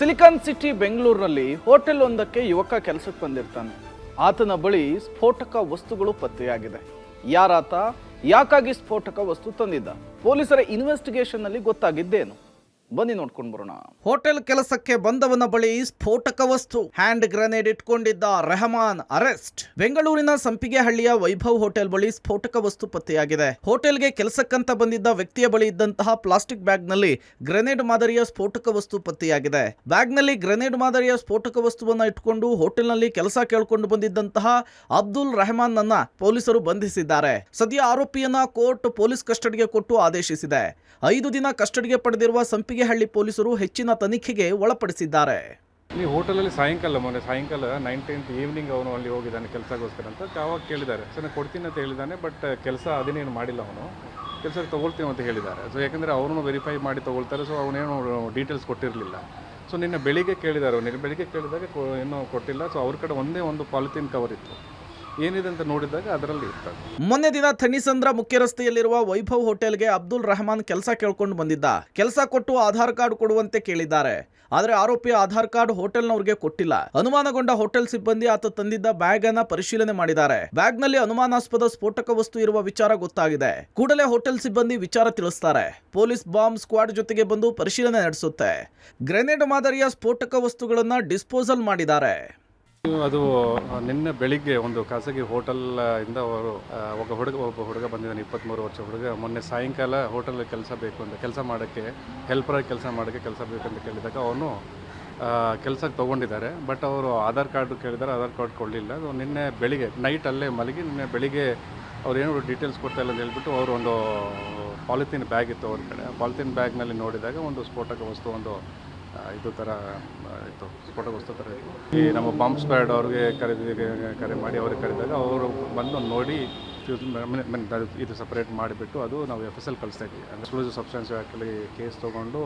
Silicon city ಬೆಂಗಳೂರಿನಲ್ಲಿ hotel ಒಂದಕ್ಕೆ ಯುವಕ ಕೆಲಸಕ್ಕೆ ಬಂದಿರ್ತಾನೆ. ಆತನ ಬಳಿ ಸ್ಫೋಟಕ ವಸ್ತುಗಳು ಪತ್ತೆಯಾಗಿದೆ. ಯಾರಾತ, ಯಾಕಾಗಿ ಸ್ಫೋಟಕ ವಸ್ತು ತಂದಿದ್ದ, ಪೊಲೀಸರ ಇನ್ವೆಸ್ಟಿಗೇಷನ್ ನಲ್ಲಿ ಗೊತ್ತಾಗಿದ್ದೇನು? ಬನ್ನಿ ನೋಡ್ಕೊಂಡು ಬರೋಣ. ಹೋಟೆಲ್ ಕೆಲಸಕ್ಕೆ ಬಂದವನ ಬಳಿ ಸ್ಫೋಟಕ ವಸ್ತು, ಹ್ಯಾಂಡ್ ಗ್ರೆನೇಡ್ ಇಟ್ಕೊಂಡಿದ್ದ ರೆಹಮಾನ್ ಅರೆಸ್ಟ್. ಬೆಂಗಳೂರಿನ ಸಂಪಿಗೆಹಳ್ಳಿಯ ವೈಭವ್ ಹೋಟೆಲ್ ಬಳಿ ಸ್ಫೋಟಕ ವಸ್ತು ಪತ್ತೆಯಾಗಿದೆ. ಹೋಟೆಲ್ಗೆ ಕೆಲಸಕ್ಕಂತ ಬಂದಿದ್ದ ವ್ಯಕ್ತಿಯ ಬಳಿ ಇದ್ದಂತಹ ಪ್ಲಾಸ್ಟಿಕ್ ಬ್ಯಾಗ್ ನಲ್ಲಿ ಗ್ರೆನೇಡ್ ಮಾದರಿಯ ಸ್ಫೋಟಕ ವಸ್ತು ಪತ್ತೆಯಾಗಿದೆ. ಬ್ಯಾಗ್ ನಲ್ಲಿ ಗ್ರೆನೇಡ್ ಮಾದರಿಯ ಸ್ಫೋಟಕ ವಸ್ತುವನ್ನ ಇಟ್ಕೊಂಡು ಹೋಟೆಲ್ನಲ್ಲಿ ಕೆಲಸ ಕೇಳಿಕೊಂಡು ಬಂದಿದ್ದಂತಹ ಅಬ್ದುಲ್ ರೆಹಮಾನ್ ನನ್ನ ಪೊಲೀಸರು ಬಂಧಿಸಿದ್ದಾರೆ. ಸದ್ಯ ಆರೋಪಿಯನ್ನ ಕೋರ್ಟ್ ಪೊಲೀಸ್ ಕಸ್ಟಡಿಗೆ ಕೊಟ್ಟು ಆದೇಶಿಸಿದೆ. 5 ದಿನ ಕಸ್ಟಡಿಗೆ ಪಡೆದಿರುವ ಸಂಪಿಗೆಹಳ್ಳಿ ಪೊಲೀಸರು ಹೆಚ್ಚಿನ ತನಿಖೆಗೆ ಒಳಪಡಿಸಿದ್ದಾರೆ. ಈ ಹೋಟೆಲಲ್ಲಿ ಮೊನ್ನೆ ಸಾಯಂಕಾಲ 19th ಈವ್ನಿಂಗ್ ಅವನು ಅಲ್ಲಿ ಹೋಗಿದ್ದಾನೆ ಕೆಲಸಗೋಸ್ಕರ ಅಂತ. ಅವಾಗ ಕೇಳಿದ್ದಾರೆ, ಸರ್ ನಾನು ಕೊಡ್ತೀನಿ ಅಂತ ಹೇಳಿದ್ದಾನೆ, ಬಟ್ ಕೆಲಸ ಅದನ್ನೇನು ಮಾಡಿಲ್ಲ. ಅವನು ಕೆಲಸ ತೊಗೊಳ್ತೀವಿ ಅಂತ ಹೇಳಿದ್ದಾರೆ. ಸೊ ಯಾಕಂದರೆ ಅವ್ರನ್ನೂ ವೆರಿಫೈ ಮಾಡಿ ತೊಗೊಳ್ತಾರೆ. ಸೊ ಅವನೇನು ಡೀಟೇಲ್ಸ್ ಕೊಟ್ಟಿರಲಿಲ್ಲ. ಸೊ ನಿನ್ನೆ ಬೆಳಿಗ್ಗೆ ಕೇಳಿದ್ದಾರೆ, ಬೆಳಿಗ್ಗೆ ಕೇಳಿದಾಗ ಏನೂ ಕೊಟ್ಟಿಲ್ಲ. ಸೊ ಅವ್ರ ಕಡೆ ಒಂದೇ ಒಂದು ಪಾಲಿಥೀನ್ ಕವರ್ ಇತ್ತು. ಏನಿದೆ ಅಂತ ನೋಡಿದಾಗ ಅದರಲ್ಲಿ ಇರ್ತದೆ. ಮೊನ್ನೆ ದಿನ ಥಣಿಸಂದ್ರ ಮುಖ್ಯ ರಸ್ತೆಯಲ್ಲಿರುವ ವೈಭವ್ ಹೋಟೆಲ್ಗೆ ಅಬ್ದುಲ್ ರೆಹಮಾನ್ ಕೆಲಸ ಕೇಳ್ಕೊಂಡು ಬಂದಿದ್ದ. ಕೆಲಸ ಕೊಟ್ಟು ಆಧಾರ್ ಕಾರ್ಡ್ ಕೊಡುವಂತೆ ಕೇಳಿದ್ದಾರೆ. ಆದರೆ ಆರೋಪಿಯ ಆಧಾರ್ ಕಾರ್ಡ್ ಹೋಟೆಲ್ನವರಿಗೆ ಕೊಟ್ಟಿಲ್ಲ. ಅನುಮಾನಗೊಂಡ ಹೋಟೆಲ್ ಸಿಬ್ಬಂದಿ ಆತ ತಂದಿದ್ದ ಬ್ಯಾಗ್ ಅನ್ನ ಪರಿಶೀಲನೆ ಮಾಡಿದ್ದಾರೆ. ಬ್ಯಾಗ್ ನಲ್ಲಿ ಅನುಮಾನಾಸ್ಪದ ಸ್ಫೋಟಕ ವಸ್ತು ಇರುವ ವಿಚಾರ ಗೊತ್ತಾಗಿದೆ. ಕೂಡಲೇ ಹೋಟೆಲ್ ಸಿಬ್ಬಂದಿ ವಿಚಾರ ತಿಳಿಸ್ತಾರೆ. ಪೊಲೀಸ್ ಬಾಂಬ್ ಸ್ಕ್ವಾಡ್ ಜೊತೆಗೆ ಬಂದು ಪರಿಶೀಲನೆ ನಡೆಸುತ್ತೆ. ಗ್ರೆನೇಡ್ ಮಾದರಿಯ ಸ್ಫೋಟಕ ವಸ್ತುಗಳನ್ನ ಡಿಸ್ಪೋಸಲ್ ಮಾಡಿದ್ದಾರೆ. ಅದು ನಿನ್ನೆ ಬೆಳಿಗ್ಗೆ ಒಂದು ಖಾಸಗಿ ಹೋಟೆಲ್ ಇಂದ ಅವರು ಒಬ್ಬ ಹುಡುಗ ಬಂದಿದ್ದಾನೆ, 23 ವರ್ಷ ಹುಡುಗ. ಮೊನ್ನೆ ಸಾಯಂಕಾಲ ಹೋಟೆಲ್ ಕೆಲಸ ಬೇಕು ಅಂತ, ಕೆಲಸ ಮಾಡೋಕ್ಕೆ ಹೆಲ್ಪರಾಗಿ ಕೆಲಸ ಬೇಕಂತ ಕೇಳಿದಾಗ ಅವನು ಕೆಲಸಕ್ಕೆ ತೊಗೊಂಡಿದ್ದಾರೆ. ಬಟ್ ಅವರು ಆಧಾರ್ ಕಾರ್ಡು ಕೇಳಿದ್ದಾರೆ, ಆಧಾರ್ ಕಾರ್ಡ್ ಕೊಡಲಿಲ್ಲ. ನಿನ್ನೆ ಬೆಳಿಗ್ಗೆ ನೈಟ್ ಅಲ್ಲೇ ಮಲಗಿ ನಿನ್ನೆ ಬೆಳಿಗ್ಗೆ ಅವ್ರು ಏನು ಡೀಟೇಲ್ಸ್ ಕೊಡ್ತಾ ಇಲ್ಲ ಅಂತ ಹೇಳ್ಬಿಟ್ಟು ಅವರು ಒಂದು ಪಾಲಿಥೀನ್ ಬ್ಯಾಗ್ ಇತ್ತು ಅವ್ರ ಕಡೆ. ಪಾಲಿಥೀನ್ ಬ್ಯಾಗ್ನಲ್ಲಿ ನೋಡಿದಾಗ ಒಂದು ಸ್ಫೋಟಕ ವಸ್ತು, ಒಂದು ಇದು ಥರ ಇತ್ತು, ಸ್ಫೋಟಕ ವಸ್ತು ಥರ ಇತ್ತು. ಈ ನಮ್ಮ ಬಾಂಬ್ ಸ್ಕ್ವಾಡ್ ಅವ್ರಿಗೆ ಕರೆ ಮಾಡಿ ಅವ್ರಿಗೆ ಕರೆದಾಗ ಅವರು ಬಂದು ನೋಡಿ ಇದು ಸಪ್ರೇಟ್ ಮಾಡಿಬಿಟ್ಟು ಅದು ನಾವು FSL ಕಳಿಸ್ತಾ ಇದ್ವಿ. ಎಕ್ಸ್ಪ್ಲೋಸಿವ್ ಸಬ್ಸ್ಟೆನ್ಸ್ ಆ್ಯಕ್ಟಲ್ಲಿ ಕೇಸ್ ತೊಗೊಂಡು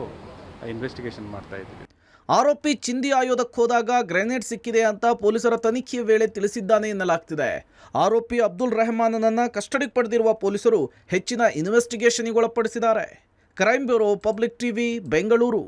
ಇನ್ವೆಸ್ಟಿಗೇಷನ್ ಮಾಡ್ತಾ ಇದ್ವಿ. ಆರೋಪಿ ಚಿಂದಿ ಆಯೋಧಕ್ಕೆ ಹೋದಾಗ ಗ್ರೆನೇಡ್ ಸಿಕ್ಕಿದೆ ಅಂತ ಪೊಲೀಸರ ತನಿಖೆಯ ವೇಳೆ ತಿಳಿಸಿದ್ದಾನೆ ಎನ್ನಲಾಗ್ತಿದೆ. ಆರೋಪಿ ಅಬ್ದುಲ್ ರೆಹಮಾನನನ್ನ ಕಸ್ಟಡಿಗೆ ಪಡೆದಿರುವ ಪೊಲೀಸರು ಹೆಚ್ಚಿನ ಇನ್ವೆಸ್ಟಿಗೇಷನ್ಗೆ ಒಳಪಡಿಸಿದ್ದಾರೆ. Crime bureau, public TV, Bengaluru.